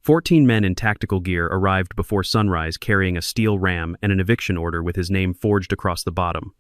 14 men in tactical gear arrived before sunrise carrying a steel ram and an eviction order with his name forged across the bottom.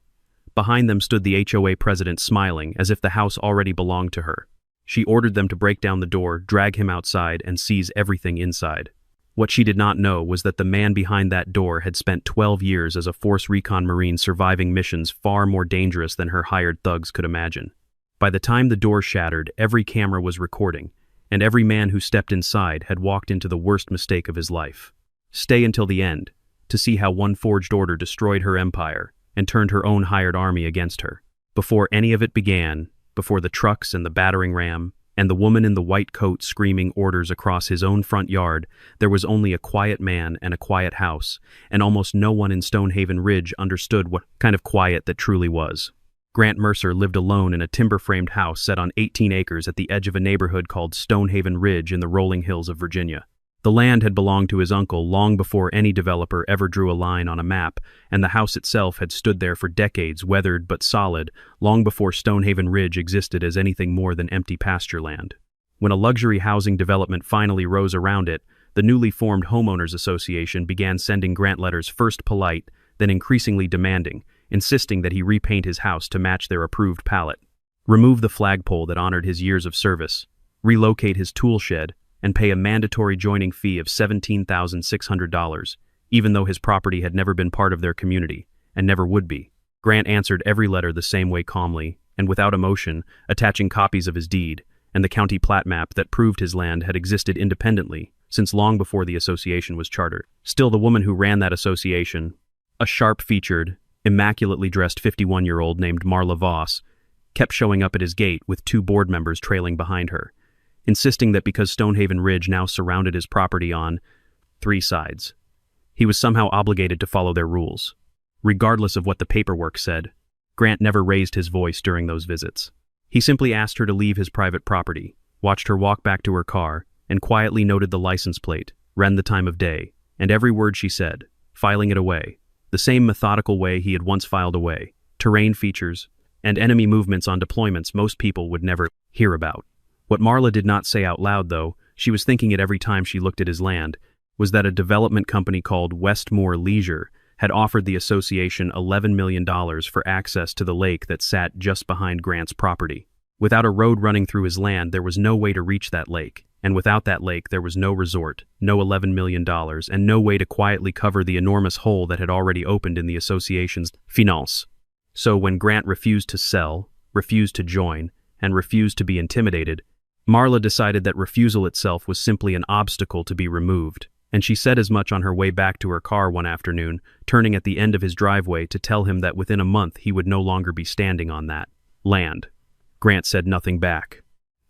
Behind them stood the HOA president smiling as if the house already belonged to her. She ordered them to break down the door, drag him outside, and seize everything inside. What she did not know was that the man behind that door had spent 12 years as a Force Recon Marine surviving missions far more dangerous than her hired thugs could imagine. By the time the door shattered, every camera was recording, and every man who stepped inside had walked into the worst mistake of his life. Stay until the end, to see how one forged order destroyed her empire and turned her own hired army against her. Before any of it began, before the trucks and the battering ram, and the woman in the white coat screaming orders across his own front yard, there was only a quiet man and a quiet house, and almost no one in Stonehaven Ridge understood what kind of quiet that truly was. Grant Mercer lived alone in a timber-framed house set on 18 acres at the edge of a neighborhood called Stonehaven Ridge in the rolling hills of Virginia. The land had belonged to his uncle long before any developer ever drew a line on a map, and the house itself had stood there for decades, weathered but solid, long before Stonehaven Ridge existed as anything more than empty pasture land. When a luxury housing development finally rose around it, the newly formed Homeowners Association began sending Grant letters, first polite, then increasingly demanding, insisting that he repaint his house to match their approved palette, remove the flagpole that honored his years of service, relocate his tool shed, and pay a mandatory joining fee of $17,600, even though his property had never been part of their community, and never would be. Grant answered every letter the same way, calmly, and without emotion, attaching copies of his deed, and the county plat map that proved his land had existed independently, since long before the association was chartered. Still, the woman who ran that association, a sharp-featured, immaculately dressed 51-year-old named Marla Voss, kept showing up at his gate with 2 board members trailing behind her, insisting that because Stonehaven Ridge now surrounded his property on 3 sides, he was somehow obligated to follow their rules, regardless of what the paperwork said. Grant never raised his voice during those visits. He simply asked her to leave his private property, watched her walk back to her car, and quietly noted the license plate, read the time of day, and every word she said, filing it away, the same methodical way he had once filed away terrain features and enemy movements on deployments most people would never hear about. What Marla did not say out loud, though, she was thinking it every time she looked at his land, was that a development company called Westmore Leisure had offered the association $11 million for access to the lake that sat just behind Grant's property. Without a road running through his land, there was no way to reach that lake, and without that lake there was no resort, no $11 million, and no way to quietly cover the enormous hole that had already opened in the association's finance. So when Grant refused to sell, refused to join, and refused to be intimidated, Marla decided that refusal itself was simply an obstacle to be removed, and she said as much on her way back to her car one afternoon, turning at the end of his driveway to tell him that within a month he would no longer be standing on that land. Grant said nothing back.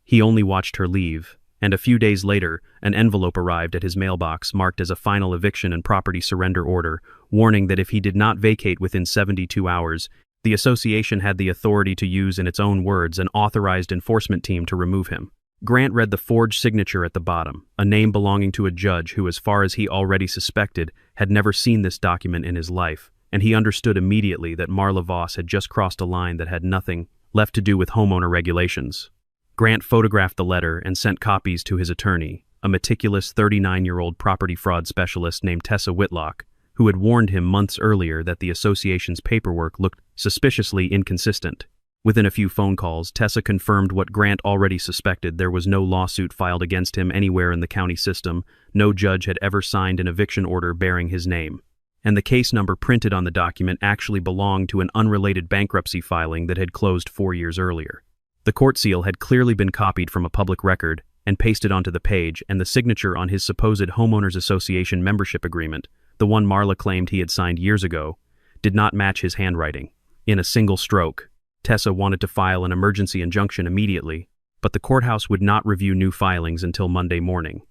He only watched her leave, and a few days later, an envelope arrived at his mailbox marked as a final eviction and property surrender order, warning that if he did not vacate within 72 hours, the association had the authority to use, in its own words, an authorized enforcement team to remove him. Grant read the forged signature at the bottom, a name belonging to a judge who, as far as he already suspected, had never seen this document in his life, and he understood immediately that Marla Voss had just crossed a line that had nothing left to do with homeowner regulations. Grant photographed the letter and sent copies to his attorney, a meticulous 39-year-old property fraud specialist named Tessa Whitlock, who had warned him months earlier that the association's paperwork looked suspiciously inconsistent. Within a few phone calls, Tessa confirmed what Grant already suspected: there was no lawsuit filed against him anywhere in the county system, no judge had ever signed an eviction order bearing his name, and the case number printed on the document actually belonged to an unrelated bankruptcy filing that had closed 4 years earlier. The court seal had clearly been copied from a public record and pasted onto the page, and the signature on his supposed Homeowners Association membership agreement, the one Marla claimed he had signed years ago, did not match his handwriting. In a single stroke, Tessa wanted to file an emergency injunction immediately, but the courthouse would not review new filings until Monday morning,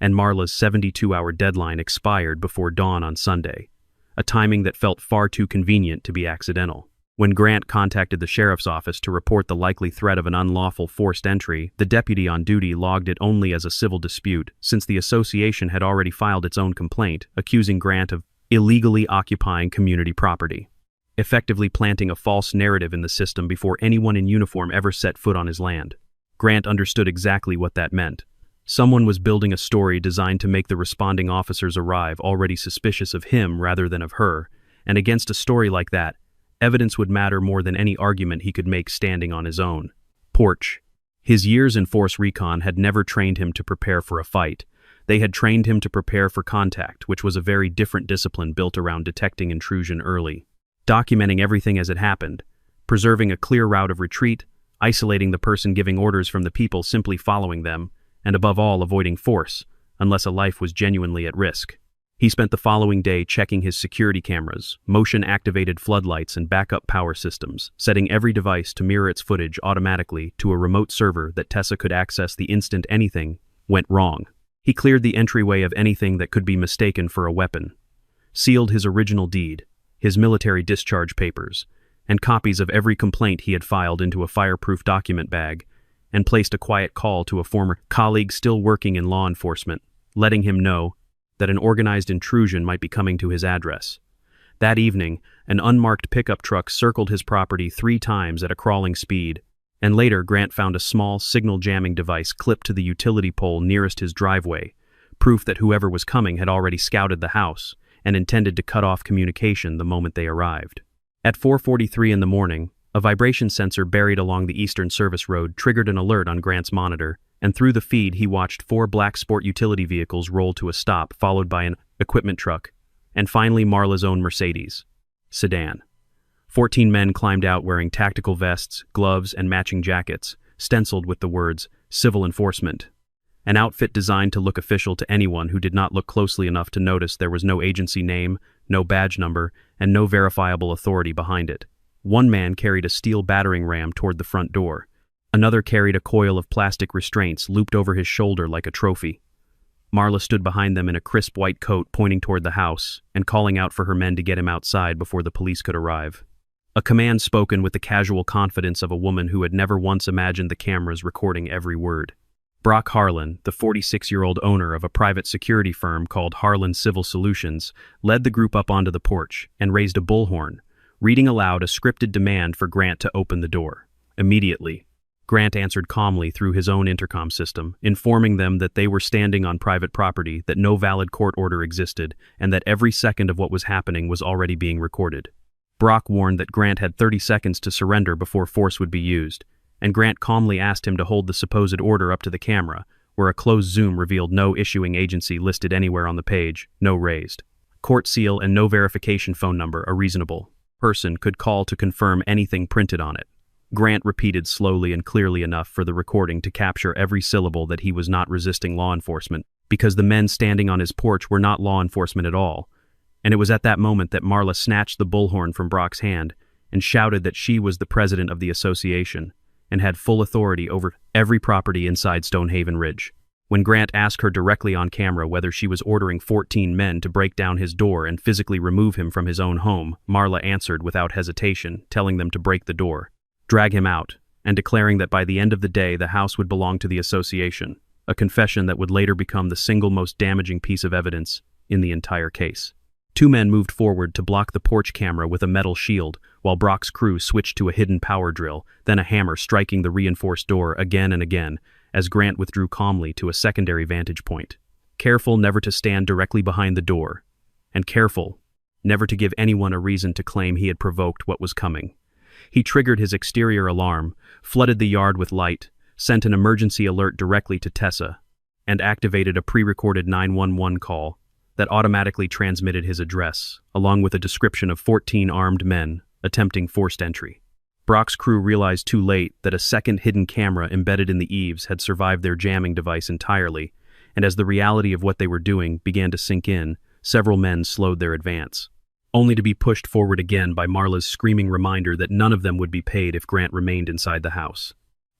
and Marla's 72-hour deadline expired before dawn on Sunday, a timing that felt far too convenient to be accidental. When Grant contacted the sheriff's office to report the likely threat of an unlawful forced entry, the deputy on duty logged it only as a civil dispute, since the association had already filed its own complaint, accusing Grant of illegally occupying community property, effectively planting a false narrative in the system before anyone in uniform ever set foot on his land. Grant understood exactly what that meant. Someone was building a story designed to make the responding officers arrive already suspicious of him rather than of her, and against a story like that, evidence would matter more than any argument he could make standing on his own porch. His years in Force Recon had never trained him to prepare for a fight. They had trained him to prepare for contact, which was a very different discipline built around detecting intrusion early, documenting everything as it happened, preserving a clear route of retreat, isolating the person giving orders from the people simply following them, and above all avoiding force, unless a life was genuinely at risk. He spent the following day checking his security cameras, motion-activated floodlights and backup power systems, setting every device to mirror its footage automatically to a remote server that Tessa could access the instant anything went wrong. He cleared the entryway of anything that could be mistaken for a weapon, sealed his original deed, his military discharge papers, and copies of every complaint he had filed into a fireproof document bag, and placed a quiet call to a former colleague still working in law enforcement, letting him know that an organized intrusion might be coming to his address. That evening, an unmarked pickup truck circled his property 3 times at a crawling speed, and later Grant found a small signal jamming device clipped to the utility pole nearest his driveway, proof that whoever was coming had already scouted the house and intended to cut off communication the moment they arrived. At 4:43 in the morning, a vibration sensor buried along the Eastern Service Road triggered an alert on Grant's monitor, and through the feed he watched 4 black sport utility vehicles roll to a stop, followed by an equipment truck, and finally Marla's own Mercedes sedan. 14 men climbed out wearing tactical vests, gloves, and matching jackets, stenciled with the words, "Civil Enforcement," an outfit designed to look official to anyone who did not look closely enough to notice there was no agency name, no badge number, and no verifiable authority behind it. One man carried a steel battering ram toward the front door. Another carried a coil of plastic restraints looped over his shoulder like a trophy. Marla stood behind them in a crisp white coat pointing toward the house and calling out for her men to get him outside before the police could arrive. A command spoken with the casual confidence of a woman who had never once imagined the cameras recording every word. Brock Harlan, the 46-year-old owner of a private security firm called Harlan Civil Solutions, led the group up onto the porch and raised a bullhorn, reading aloud a scripted demand for Grant to open the door. Immediately, Grant answered calmly through his own intercom system, informing them that they were standing on private property, that no valid court order existed, and that every second of what was happening was already being recorded. Brock warned that Grant had 30 seconds to surrender before force would be used, and Grant calmly asked him to hold the supposed order up to the camera, where a closed zoom revealed no issuing agency listed anywhere on the page, no raised court seal, and no verification phone number a reasonable person could call to confirm anything printed on it. Grant repeated slowly and clearly enough for the recording to capture every syllable that he was not resisting law enforcement, because the men standing on his porch were not law enforcement at all. And it was at that moment that Marla snatched the bullhorn from Brock's hand and shouted that she was the president of the association and had full authority over every property inside Stonehaven Ridge. When Grant asked her directly on camera whether she was ordering 14 men to break down his door and physically remove him from his own home, Marla answered without hesitation, telling them to break the door, drag him out, and declaring that by the end of the day the house would belong to the association, a confession that would later become the single most damaging piece of evidence in the entire case. 2 men moved forward to block the porch camera with a metal shield, while Brock's crew switched to a hidden power drill, then a hammer striking the reinforced door again and again, as Grant withdrew calmly to a secondary vantage point, careful never to stand directly behind the door, and careful never to give anyone a reason to claim he had provoked what was coming. He triggered his exterior alarm, flooded the yard with light, sent an emergency alert directly to Tessa, and activated a pre-recorded 911 call that automatically transmitted his address, along with a description of 14 armed men attempting forced entry. Brock's crew realized too late that a second hidden camera embedded in the eaves had survived their jamming device entirely, and as the reality of what they were doing began to sink in, several men slowed their advance, only to be pushed forward again by Marla's screaming reminder that none of them would be paid if Grant remained inside the house.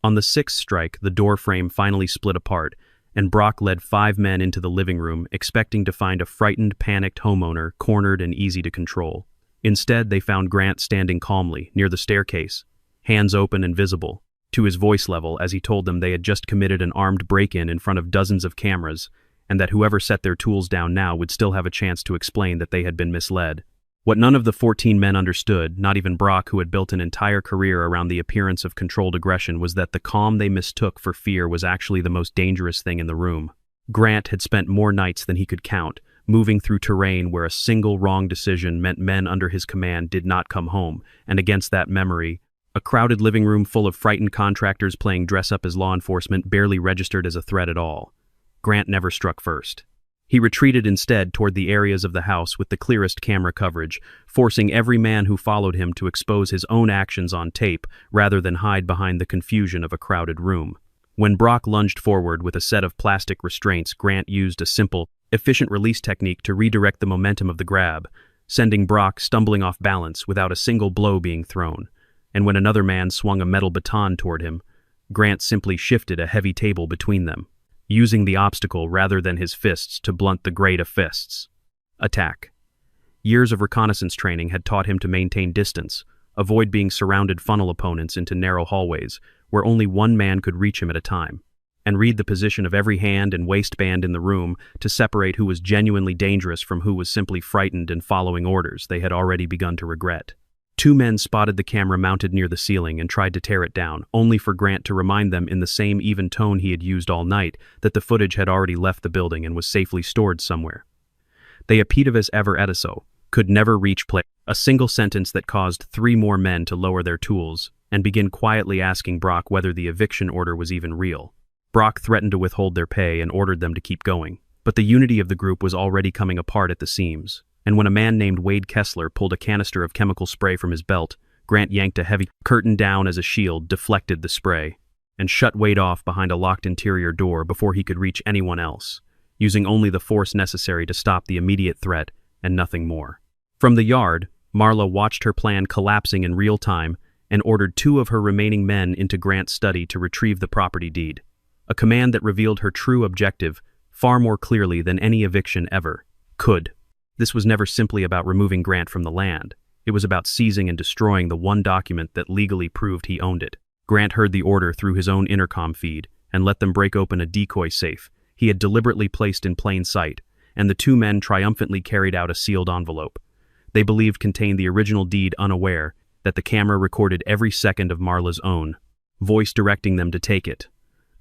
On the 6th strike, the door frame finally split apart, and Brock led 5 men into the living room, expecting to find a frightened, panicked homeowner, cornered and easy to control. Instead, they found Grant standing calmly near the staircase, hands open and visible, to his voice level as he told them they had just committed an armed break-in in front of dozens of cameras, and that whoever set their tools down now would still have a chance to explain that they had been misled. What none of the 14 men understood, not even Brock, who had built an entire career around the appearance of controlled aggression, was that the calm they mistook for fear was actually the most dangerous thing in the room. Grant had spent more nights than he could count, moving through terrain where a single wrong decision meant men under his command did not come home, and against that memory, a crowded living room full of frightened contractors playing dress-up as law enforcement barely registered as a threat at all. Grant never struck first. He retreated instead toward the areas of the house with the clearest camera coverage, forcing every man who followed him to expose his own actions on tape rather than hide behind the confusion of a crowded room. When Brock lunged forward with a set of plastic restraints, Grant used a simple, efficient release technique to redirect the momentum of the grab, sending Brock stumbling off balance without a single blow being thrown. And when another man swung a metal baton toward him, Grant simply shifted a heavy table between them, using the obstacle rather than his fists to blunt the great of fists. Attack. Years of reconnaissance training had taught him to maintain distance, avoid being surrounded, funnel opponents into narrow hallways where only one man could reach him at a time, and read the position of every hand and waistband in the room to separate who was genuinely dangerous from who was simply frightened and following orders they had already begun to regret. 2 men spotted the camera mounted near the ceiling and tried to tear it down, only for Grant to remind them in the same even tone he had used all night that the footage had already left the building and was safely stored somewhere. They appeared as ever ediso, could never reach play. A single sentence that caused 3 more men to lower their tools and begin quietly asking Brock whether the eviction order was even real. Brock threatened to withhold their pay and ordered them to keep going, but the unity of the group was already coming apart at the seams. And when a man named Wade Kessler pulled a canister of chemical spray from his belt, Grant yanked a heavy curtain down as a shield, deflected the spray, and shut Wade off behind a locked interior door before he could reach anyone else, using only the force necessary to stop the immediate threat and nothing more. From the yard, Marla watched her plan collapsing in real time and ordered 2 of her remaining men into Grant's study to retrieve the property deed, a command that revealed her true objective far more clearly than any eviction ever could. This was never simply about removing Grant from the land. It was about seizing and destroying the one document that legally proved he owned it. Grant heard the order through his own intercom feed and let them break open a decoy safe he had deliberately placed in plain sight, and the 2 men triumphantly carried out a sealed envelope they believed contained the original deed, unaware that the camera recorded every second of Marla's own voice directing them to take it.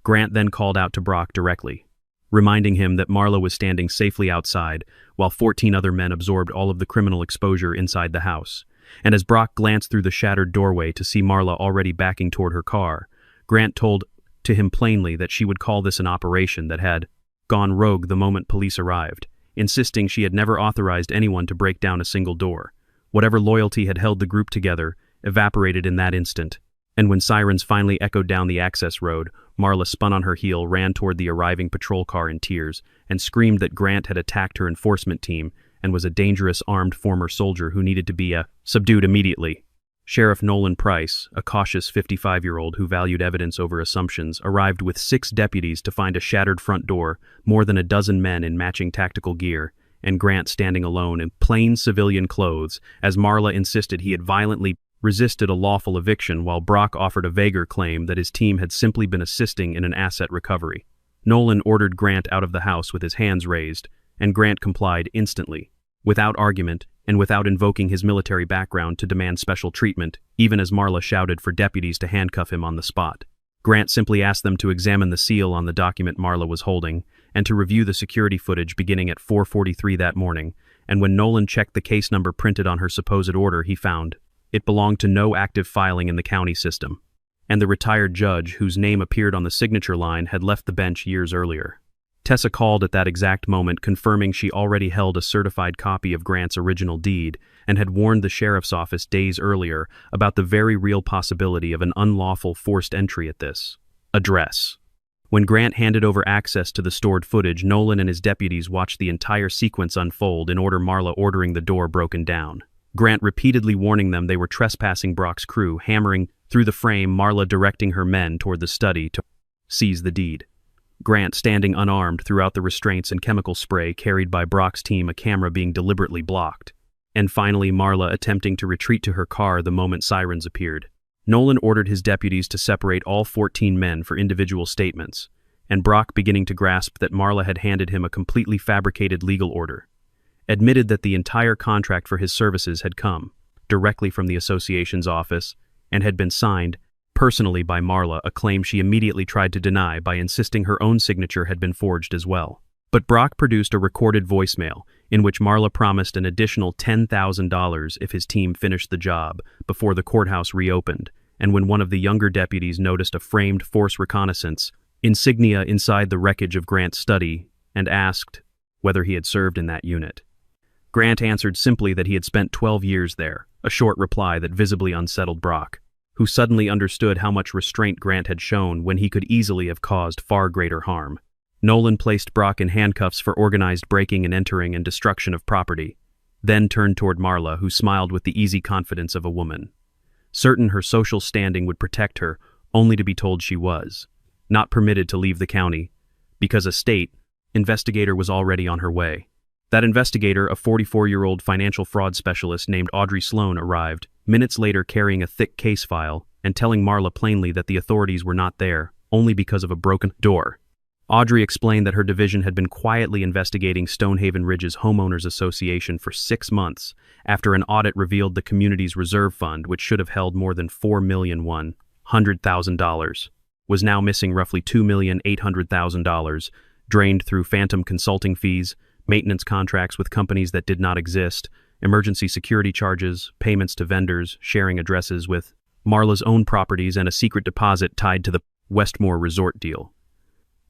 Grant then called out to Brock directly, reminding him that Marla was standing safely outside while 14 other men absorbed all of the criminal exposure inside the house. And as Brock glanced through the shattered doorway to see Marla already backing toward her car, Grant told to him plainly that she would call this an operation that had gone rogue the moment police arrived, insisting she had never authorized anyone to break down a single door. Whatever loyalty had held the group together evaporated in that instant, and when sirens finally echoed down the access road, Marla spun on her heel, ran toward the arriving patrol car in tears, and screamed that Grant had attacked her enforcement team and was a dangerous armed former soldier who needed to be subdued immediately. Sheriff Nolan Price, a cautious 55-year-old who valued evidence over assumptions, arrived with 6 deputies to find a shattered front door, more than a dozen men in matching tactical gear, and Grant standing alone in plain civilian clothes, as Marla insisted he had violently resisted a lawful eviction while Brock offered a vaguer claim that his team had simply been assisting in an asset recovery. Nolan ordered Grant out of the house with his hands raised, and Grant complied instantly, without argument and without invoking his military background to demand special treatment, even as Marla shouted for deputies to handcuff him on the spot. Grant simply asked them to examine the seal on the document Marla was holding and to review the security footage beginning at 4:43 that morning, and when Nolan checked the case number printed on her supposed order, he found it belonged to no active filing in the county system, and the retired judge whose name appeared on the signature line had left the bench years earlier. Tessa called at that exact moment, confirming she already held a certified copy of Grant's original deed and had warned the sheriff's office days earlier about the very real possibility of an unlawful forced entry at this address. When Grant handed over access to the stored footage, Nolan and his deputies watched the entire sequence unfold in order, Marla ordering the door broken down, Grant repeatedly warning them they were trespassing Brock's crew, hammering through the frame, Marla directing her men toward the study to seize the deed. Grant standing unarmed throughout the restraints and chemical spray carried by Brock's team, a camera being deliberately blocked. And finally Marla attempting to retreat to her car the moment sirens appeared. Nolan ordered his deputies to separate all 14 men for individual statements, and Brock beginning to grasp that Marla had handed him a completely fabricated legal order. admitted that the entire contract for his services had come directly from the association's office and had been signed personally by Marla, a claim she immediately tried to deny by insisting her own signature had been forged as well. But Brock produced a recorded voicemail in which Marla promised an additional $10,000 if his team finished the job before the courthouse reopened, and when one of the younger deputies noticed a framed force reconnaissance insignia inside the wreckage of Grant's study and asked whether he had served in that unit. Grant answered simply that he had spent 12 years there, a short reply that visibly unsettled Brock, who suddenly understood how much restraint Grant had shown when he could easily have caused far greater harm. Nolan placed Brock in handcuffs for organized breaking and entering and destruction of property, then turned toward Marla, who smiled with the easy confidence of a woman, certain her social standing would protect her, only to be told she was not permitted to leave the county, because a state investigator was already on her way. That investigator, a 44-year-old financial fraud specialist named Audrey Sloan, arrived, minutes later carrying a thick case file and telling Marla plainly that the authorities were not there, only because of a broken door. Audrey explained that her division had been quietly investigating Stonehaven Ridge's homeowners association for 6 months after an audit revealed the community's reserve fund, which should have held more than $4,100,000, was now missing roughly $2,800,000, drained through phantom consulting fees, maintenance contracts with companies that did not exist, emergency security charges, payments to vendors, sharing addresses with Marla's own properties, and a secret deposit tied to the Westmore resort deal.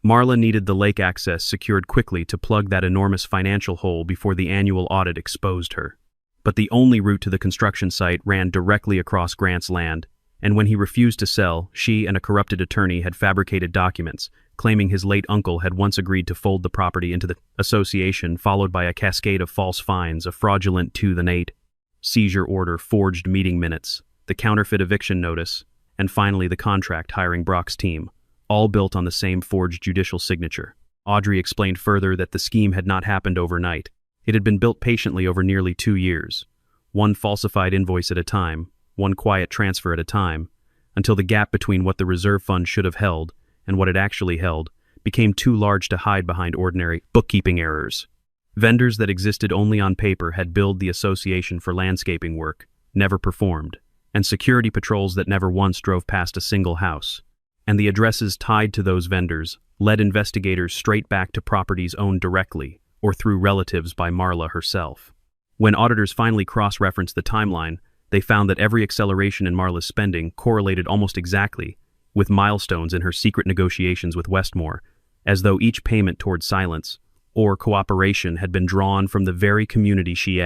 Marla needed the lake access secured quickly to plug that enormous financial hole before the annual audit exposed her. But the only route to the construction site ran directly across Grant's land, and when he refused to sell, she and a corrupted attorney had fabricated documents, claiming his late uncle had once agreed to fold the property into the association, followed by a cascade of false fines, a fraudulent 2008 seizure order, forged meeting minutes, the counterfeit eviction notice, and finally the contract hiring Brock's team, all built on the same forged judicial signature. Audrey explained further that the scheme had not happened overnight. It had been built patiently over nearly 2 years, one falsified invoice at a time, one quiet transfer at a time, until the gap between what the reserve fund should have held and what it actually held became too large to hide behind ordinary bookkeeping errors. Vendors that existed only on paper had billed the association for landscaping work, never performed, and security patrols that never once drove past a single house. And the addresses tied to those vendors led investigators straight back to properties owned directly or through relatives by Marla herself. When auditors finally cross-referenced the timeline, they found that every acceleration in Marla's spending correlated almost exactly with milestones in her secret negotiations with Westmore, as though each payment toward silence or cooperation had been drawn from the very community she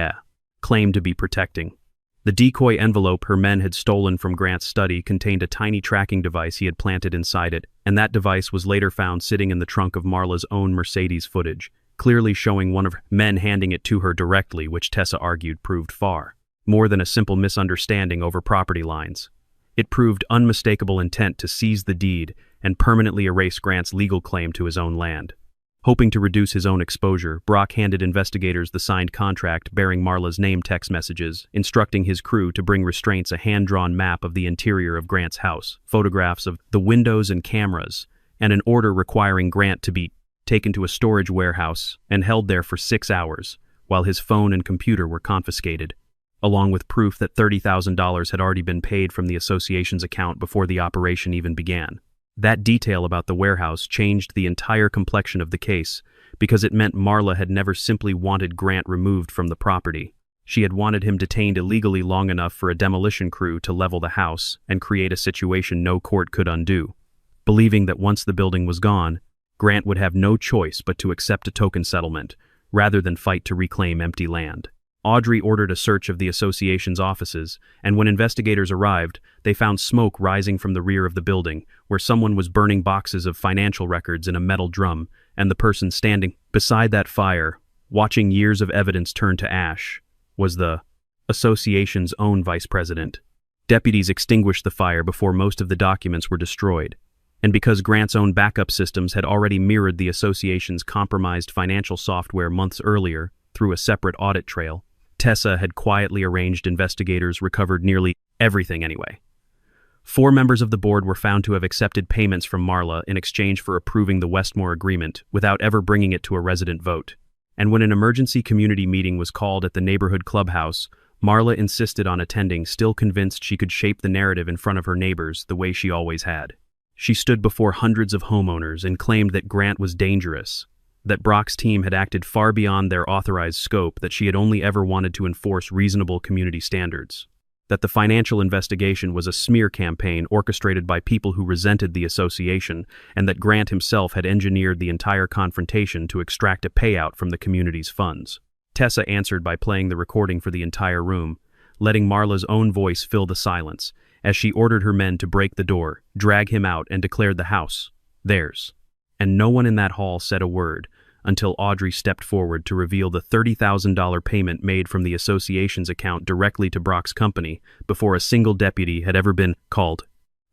claimed to be protecting. The decoy envelope her men had stolen from Grant's study contained a tiny tracking device he had planted inside it, and that device was later found sitting in the trunk of Marla's own Mercedes footage, clearly showing one of her men handing it to her directly, which Tessa argued proved far more than a simple misunderstanding over property lines. It proved unmistakable intent to seize the deed and permanently erase Grant's legal claim to his own land. Hoping to reduce his own exposure, Brock handed investigators the signed contract bearing Marla's name, text messages, instructing his crew to bring restraints, a hand-drawn map of the interior of Grant's house, photographs of the windows and cameras, and an order requiring Grant to be taken to a storage warehouse and held there for 6 hours, while his phone and computer were confiscated, along with proof that $30,000 had already been paid from the association's account before the operation even began. That detail about the warehouse changed the entire complexion of the case, because it meant Marla had never simply wanted Grant removed from the property. She had wanted him detained illegally long enough for a demolition crew to level the house and create a situation no court could undo, believing that once the building was gone, Grant would have no choice but to accept a token settlement, rather than fight to reclaim empty land. Audrey ordered a search of the association's offices, and when investigators arrived, they found smoke rising from the rear of the building, where someone was burning boxes of financial records in a metal drum, and the person standing beside that fire, watching years of evidence turn to ash, was the association's own vice president. Deputies extinguished the fire before most of the documents were destroyed, and because Grant's own backup systems had already mirrored the association's compromised financial software months earlier through a separate audit trail, Tessa had quietly arranged investigators recovered nearly everything anyway. 4 members of the board were found to have accepted payments from Marla in exchange for approving the Westmore agreement without ever bringing it to a resident vote. And when an emergency community meeting was called at the neighborhood clubhouse, Marla insisted on attending, still convinced she could shape the narrative in front of her neighbors the way she always had. She stood before hundreds of homeowners and claimed that Grant was dangerous, that Brock's team had acted far beyond their authorized scope, that she had only ever wanted to enforce reasonable community standards, that the financial investigation was a smear campaign orchestrated by people who resented the association, and that Grant himself had engineered the entire confrontation to extract a payout from the community's funds. Tessa answered by playing the recording for the entire room, letting Marla's own voice fill the silence, as she ordered her men to break the door, drag him out, and declared the house theirs. And no one in that hall said a word, until Audrey stepped forward to reveal the $30,000 payment made from the association's account directly to Brock's company before a single deputy had ever been called.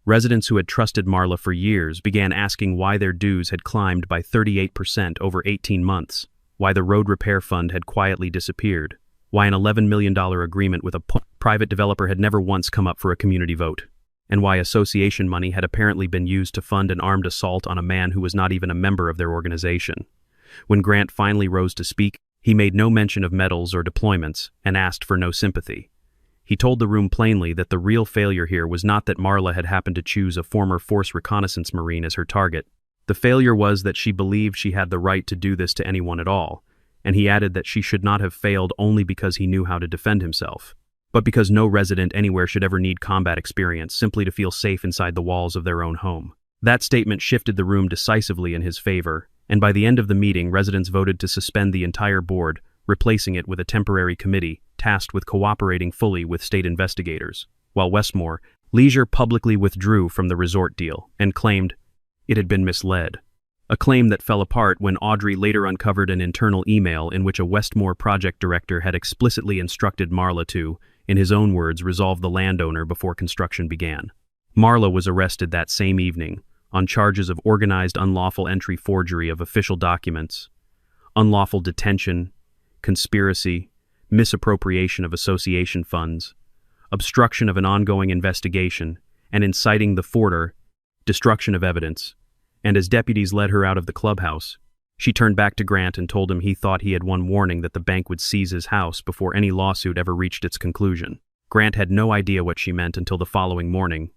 Residents who had trusted Marla for years began asking why their dues had climbed by 38% over 18 months, why the road repair fund had quietly disappeared, why an $11 million agreement with a private developer had never once come up for a community vote, and why association money had apparently been used to fund an armed assault on a man who was not even a member of their organization. When Grant finally rose to speak, he made no mention of medals or deployments and asked for no sympathy. He told the room plainly that the real failure here was not that Marla had happened to choose a former force reconnaissance Marine as her target. The failure was that she believed she had the right to do this to anyone at all, and he added that she should not have failed only because he knew how to defend himself, but because no resident anywhere should ever need combat experience simply to feel safe inside the walls of their own home. That statement shifted the room decisively in his favor, and by the end of the meeting, residents voted to suspend the entire board, replacing it with a temporary committee tasked with cooperating fully with state investigators, while Westmore Leisure publicly withdrew from the resort deal and claimed it had been misled. A claim that fell apart when Audrey later uncovered an internal email in which a Westmore project director had explicitly instructed Marla to, in his own words, resolve the landowner before construction began. Marla was arrested that same evening on charges of organized unlawful entry forgery of official documents, unlawful detention, conspiracy, misappropriation of association funds, obstruction of an ongoing investigation, and inciting the forger, destruction of evidence. And as deputies led her out of the clubhouse, she turned back to Grant and told him he thought he had won warning that the bank would seize his house before any lawsuit ever reached its conclusion. Grant had no idea what she meant until the following morning,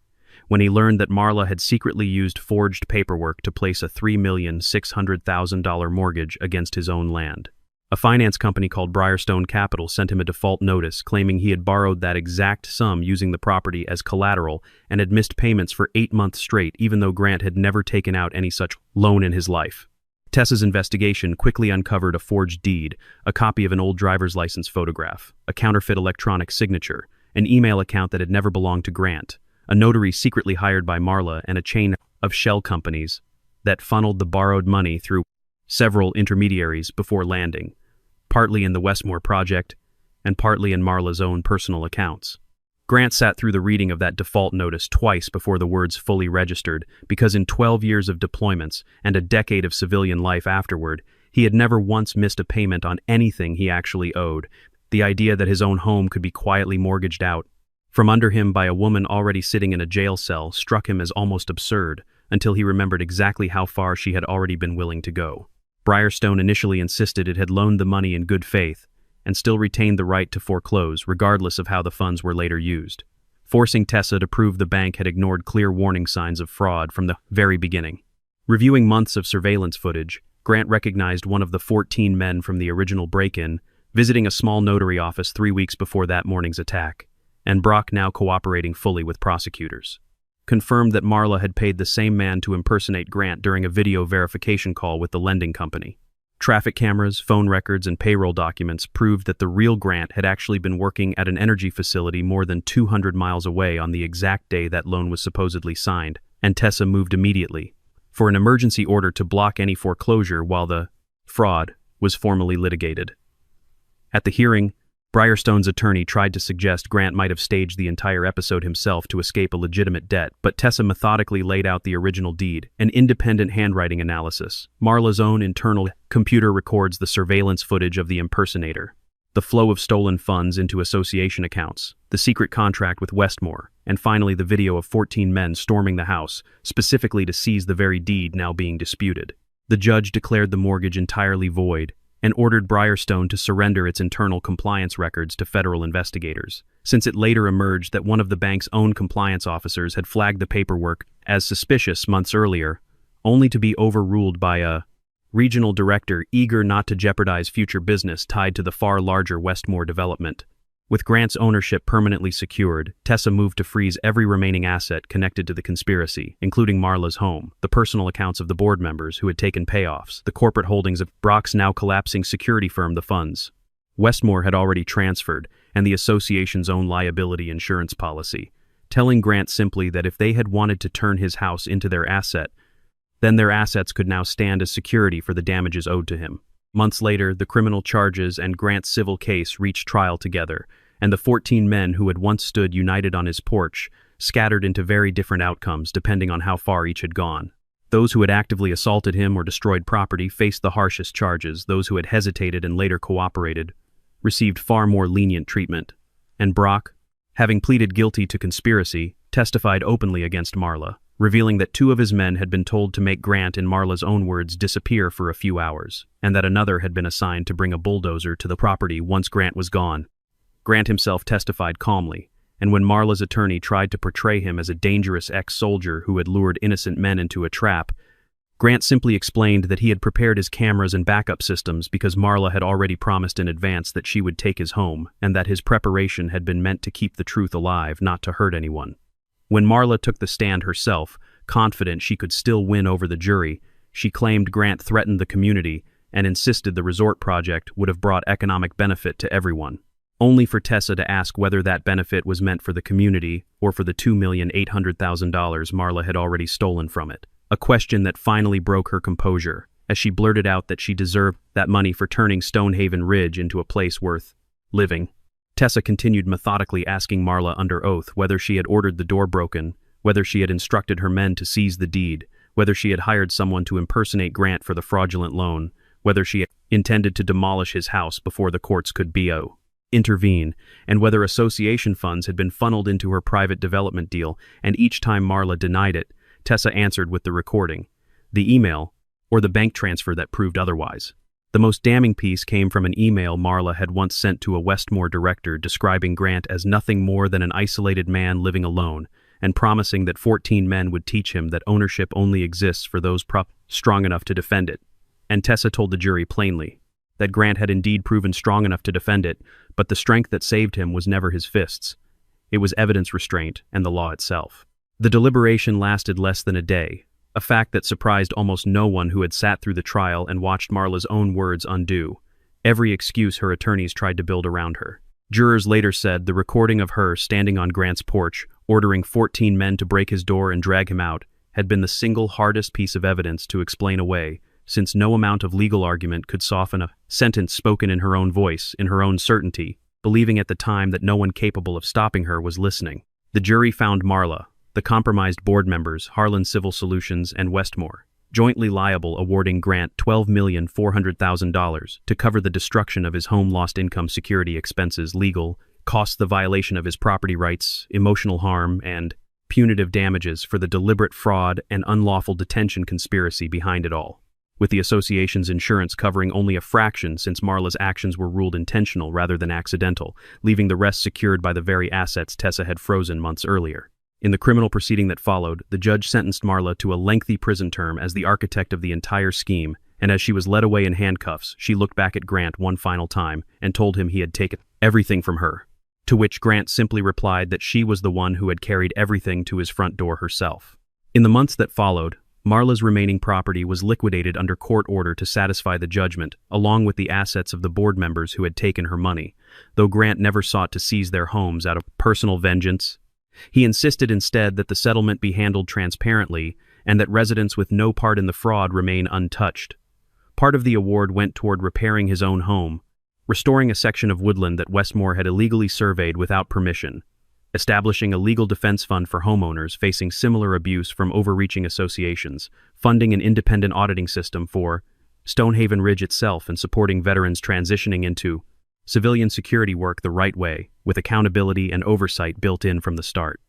when he learned that Marla had secretly used forged paperwork to place a $3,600,000 mortgage against his own land. A finance company called Briarstone Capital sent him a default notice claiming he had borrowed that exact sum using the property as collateral and had missed payments for 8 months straight, even though Grant had never taken out any such loan in his life. Tessa's investigation quickly uncovered a forged deed, a copy of an old driver's license photograph, a counterfeit electronic signature, an email account that had never belonged to Grant, a notary secretly hired by Marla, and a chain of shell companies that funneled the borrowed money through several intermediaries before landing, partly in the Westmore project and partly in Marla's own personal accounts. Grant sat through the reading of that default notice twice before the words fully registered, because in 12 years of deployments and a decade of civilian life afterward, he had never once missed a payment on anything he actually owed. The idea that his own home could be quietly mortgaged out from under him by a woman already sitting in a jail cell struck him as almost absurd, until he remembered exactly how far she had already been willing to go. Briarstone initially insisted it had loaned the money in good faith, and still retained the right to foreclose regardless of how the funds were later used, forcing Tessa to prove the bank had ignored clear warning signs of fraud from the very beginning. Reviewing months of surveillance footage, Grant recognized one of the 14 men from the original break-in visiting a small notary office 3 weeks before that morning's attack, and Brock now cooperating fully with prosecutors. Confirmed that Marla had paid the same man to impersonate Grant during a video verification call with the lending company. Traffic cameras, phone records, and payroll documents proved that the real Grant had actually been working at an energy facility more than 200 miles away on the exact day that loan was supposedly signed, and Tessa moved immediately for an emergency order to block any foreclosure while the fraud was formally litigated. At the hearing, Briarstone's attorney tried to suggest Grant might have staged the entire episode himself to escape a legitimate debt, but Tessa methodically laid out the original deed, an independent handwriting analysis. Marla's own internal computer records the surveillance footage of the impersonator, the flow of stolen funds into association accounts, the secret contract with Westmore, and finally the video of 14 men storming the house, specifically to seize the very deed now being disputed. The judge declared the mortgage entirely void and ordered Briarstone to surrender its internal compliance records to federal investigators, since it later emerged that one of the bank's own compliance officers had flagged the paperwork as suspicious months earlier, only to be overruled by a regional director eager not to jeopardize future business tied to the far larger Westmore development. With Grant's ownership permanently secured, Tessa moved to freeze every remaining asset connected to the conspiracy, including Marla's home, the personal accounts of the board members who had taken payoffs, the corporate holdings of Brock's now collapsing security firm, the funds Westmore had already transferred, and the association's own liability insurance policy, telling Grant simply that if they had wanted to turn his house into their asset, then their assets could now stand as security for the damages owed to him. Months later, the criminal charges and Grant's civil case reached trial together, and the 14 men who had once stood united on his porch scattered into very different outcomes depending on how far each had gone. Those who had actively assaulted him or destroyed property faced the harshest charges. Those who had hesitated and later cooperated received far more lenient treatment. And Brock, having pleaded guilty to conspiracy, testified openly against Marla, revealing that 2 of his men had been told to make Grant, in Marla's own words, disappear for a few hours, and that another had been assigned to bring a bulldozer to the property once Grant was gone. Grant himself testified calmly, and when Marla's attorney tried to portray him as a dangerous ex-soldier who had lured innocent men into a trap, Grant simply explained that he had prepared his cameras and backup systems because Marla had already promised in advance that she would take his home, and that his preparation had been meant to keep the truth alive, not to hurt anyone. When Marla took the stand herself, confident she could still win over the jury, she claimed Grant threatened the community and insisted the resort project would have brought economic benefit to everyone, only for Tessa to ask whether that benefit was meant for the community or for the $2,800,000 Marla had already stolen from it, a question that finally broke her composure, as she blurted out that she deserved that money for turning Stonehaven Ridge into a place worth living. Tessa continued methodically asking Marla under oath whether she had ordered the door broken, whether she had instructed her men to seize the deed, whether she had hired someone to impersonate Grant for the fraudulent loan, whether she intended to demolish his house before the courts could intervene, and whether association funds had been funneled into her private development deal, and each time Marla denied it, Tessa answered with the recording, the email, or the bank transfer that proved otherwise. The most damning piece came from an email Marla had once sent to a Westmore director describing Grant as nothing more than an isolated man living alone, and promising that 14 men would teach him that ownership only exists for those strong enough to defend it. And Tessa told the jury plainly that Grant had indeed proven strong enough to defend it, but the strength that saved him was never his fists. It was evidence restraint and the law itself. The deliberation lasted less than a day, a fact that surprised almost no one who had sat through the trial and watched Marla's own words undo every excuse her attorneys tried to build around her. Jurors later said the recording of her standing on Grant's porch, ordering 14 men to break his door and drag him out, had been the single hardest piece of evidence to explain away, since no amount of legal argument could soften a sentence spoken in her own voice, in her own certainty, believing at the time that no one capable of stopping her was listening. The jury found Marla, the compromised board members, Harlan Civil Solutions and Westmore, jointly liable, awarding Grant $12,400,000 to cover the destruction of his home, lost income, security expenses, legal costs, the violation of his property rights, emotional harm, and punitive damages for the deliberate fraud and unlawful detention conspiracy behind it all, with the association's insurance covering only a fraction since Marla's actions were ruled intentional rather than accidental, leaving the rest secured by the very assets Tessa had frozen months earlier. In the criminal proceeding that followed, the judge sentenced Marla to a lengthy prison term as the architect of the entire scheme, and as she was led away in handcuffs, she looked back at Grant one final time and told him he had taken everything from her, to which Grant simply replied that she was the one who had carried everything to his front door herself. In the months that followed, Marla's remaining property was liquidated under court order to satisfy the judgment, along with the assets of the board members who had taken her money, though Grant never sought to seize their homes out of personal vengeance. He insisted instead that the settlement be handled transparently and that residents with no part in the fraud remain untouched. Part of the award went toward repairing his own home, restoring a section of woodland that Westmore had illegally surveyed without permission, establishing a legal defense fund for homeowners facing similar abuse from overreaching associations, funding an independent auditing system for Stonehaven Ridge itself, and supporting veterans transitioning into civilian security work the right way, with accountability and oversight built in from the start.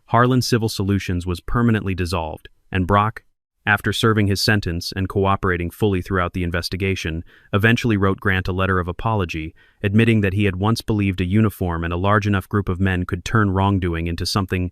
Harlan Civil Solutions was permanently dissolved, and Brock, After serving his sentence and cooperating fully throughout the investigation, eventually wrote Grant a letter of apology, admitting that he had once believed a uniform and a large enough group of men could turn wrongdoing into something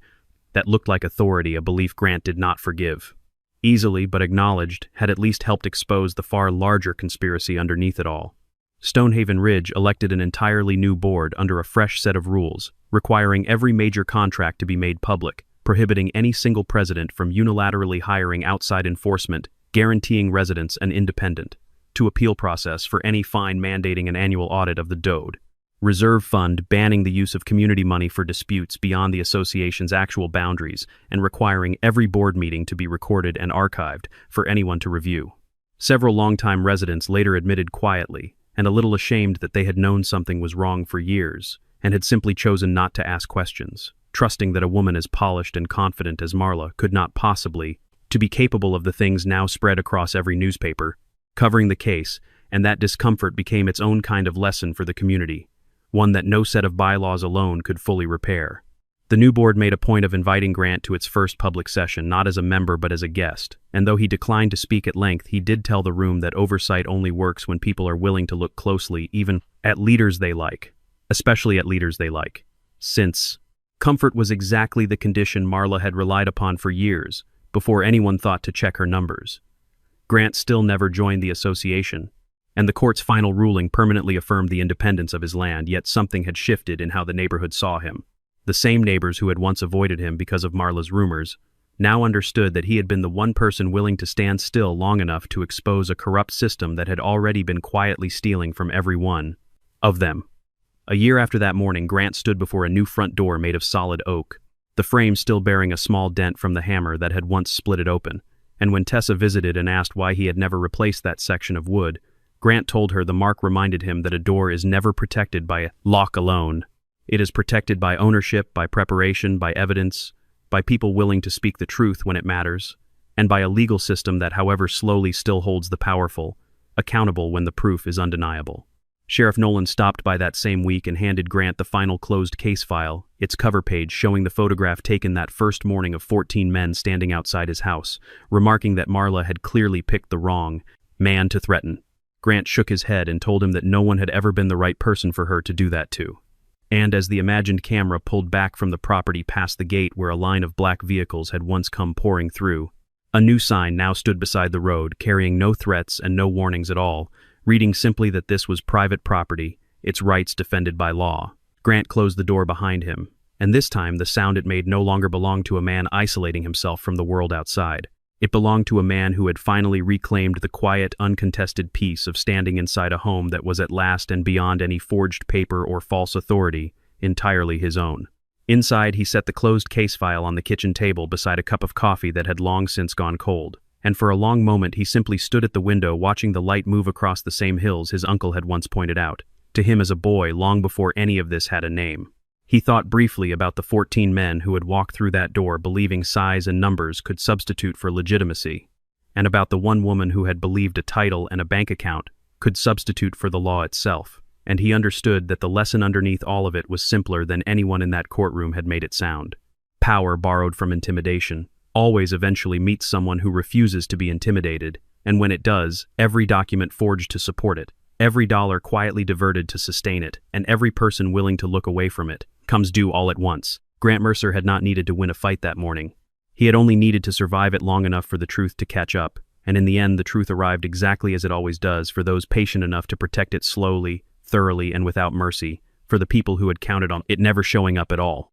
that looked like authority, a belief Grant did not forgive. Easily but acknowledged, had at least helped expose the far larger conspiracy underneath it all. Stonehaven Ridge elected an entirely new board under a fresh set of rules, requiring every major contract to be made public, prohibiting any single president from unilaterally hiring outside enforcement, guaranteeing residents an independent to appeal process for any fine, mandating an annual audit of the DOD. Reserve fund banning the use of community money for disputes beyond the association's actual boundaries and requiring every board meeting to be recorded and archived for anyone to review. Several longtime residents later admitted quietly and a little ashamed that they had known something was wrong for years and had simply chosen not to ask questions, trusting that a woman as polished and confident as Marla could not possibly to be capable of the things now spread across every newspaper, covering the case, and that discomfort became its own kind of lesson for the community, one that no set of bylaws alone could fully repair. The new board made a point of inviting Grant to its first public session, not as a member but as a guest, and though he declined to speak at length, he did tell the room that oversight only works when people are willing to look closely, even at leaders they like, especially at leaders they like, since comfort was exactly the condition Marla had relied upon for years, before anyone thought to check her numbers. Grant still never joined the association, and the court's final ruling permanently affirmed the independence of his land, yet something had shifted in how the neighborhood saw him. The same neighbors who had once avoided him because of Marla's rumors now understood that he had been the one person willing to stand still long enough to expose a corrupt system that had already been quietly stealing from every one of them. A year after that morning, Grant stood before a new front door made of solid oak, the frame still bearing a small dent from the hammer that had once split it open, and when Tessa visited and asked why he had never replaced that section of wood, Grant told her the mark reminded him that a door is never protected by a lock alone. It is protected by ownership, by preparation, by evidence, by people willing to speak the truth when it matters, and by a legal system that, however slowly, still holds the powerful accountable when the proof is undeniable. Sheriff Nolan stopped by that same week and handed Grant the final closed case file, its cover page showing the photograph taken that first morning of 14 men standing outside his house, remarking that Marla had clearly picked the wrong man to threaten. Grant shook his head and told him that no one had ever been the right person for her to do that to. And as the imagined camera pulled back from the property past the gate where a line of black vehicles had once come pouring through, a new sign now stood beside the road, carrying no threats and no warnings at all, reading simply that this was private property, its rights defended by law. Grant closed the door behind him, and this time the sound it made no longer belonged to a man isolating himself from the world outside. It belonged to a man who had finally reclaimed the quiet, uncontested peace of standing inside a home that was at last and beyond any forged paper or false authority, entirely his own. Inside, he set the closed case file on the kitchen table beside a cup of coffee that had long since gone cold, and for a long moment he simply stood at the window watching the light move across the same hills his uncle had once pointed out, to him as a boy long before any of this had a name. He thought briefly about the 14 men who had walked through that door believing size and numbers could substitute for legitimacy, and about the one woman who had believed a title and a bank account could substitute for the law itself, and he understood that the lesson underneath all of it was simpler than anyone in that courtroom had made it sound. Power borrowed from intimidation always eventually meets someone who refuses to be intimidated, and when it does, every document forged to support it, every dollar quietly diverted to sustain it, and every person willing to look away from it, comes due all at once. Grant Mercer had not needed to win a fight that morning. He had only needed to survive it long enough for the truth to catch up, and in the end the truth arrived exactly as it always does for those patient enough to protect it slowly, thoroughly, and without mercy, for the people who had counted on it never showing up at all.